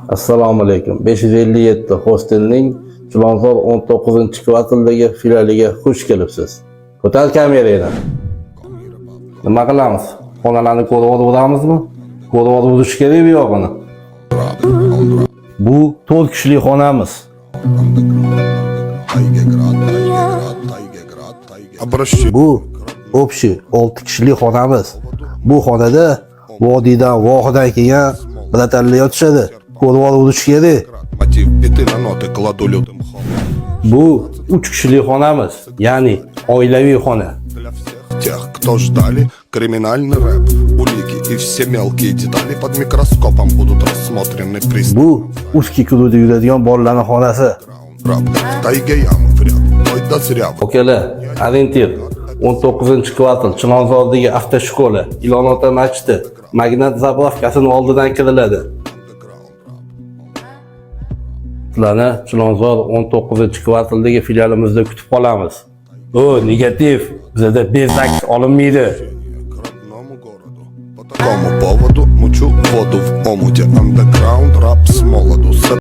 Assalomu alaykum. 557 hostelning Chilonzor 19-kvartaldagi filialiga xush kelibsiz. Ko'tar kamerangni. Nima qilamiz? Xonalarni ko'rib o'ramizmi? Ko'rib o'rish kerakmi yo'qmi? Bu 4 kishilik xonamiz. Bu общий 6 kishilik xonamiz. Bu xonada vodiydan vohidan kelgan bratanlar yotishadi. Ko'rib o'rish kerak. Bu 3 kishilik xonamiz, ya'ni oilaviy xona. Тех, кто ждали криминальный рэп, улики и все мелкие детали под микроскопом будут рассмотрены пристально. Bu узкий klubda yuradigan bolalarning xonasi. Тайге ямы в ряд, ой да зря. Okalar, orientir 19-kvartal Chilonzordagi avtoshkola, Ilonota masjidi, Magnat zapravkasining oldidan kiriladi. Sizlarni Chilonzor 19-kvartaldagi filialimizda kutib qolamiz. Negativ, bizda bezak olinmaydi. По такому поводу мучу воду в омуте. Underground рэп с молоду.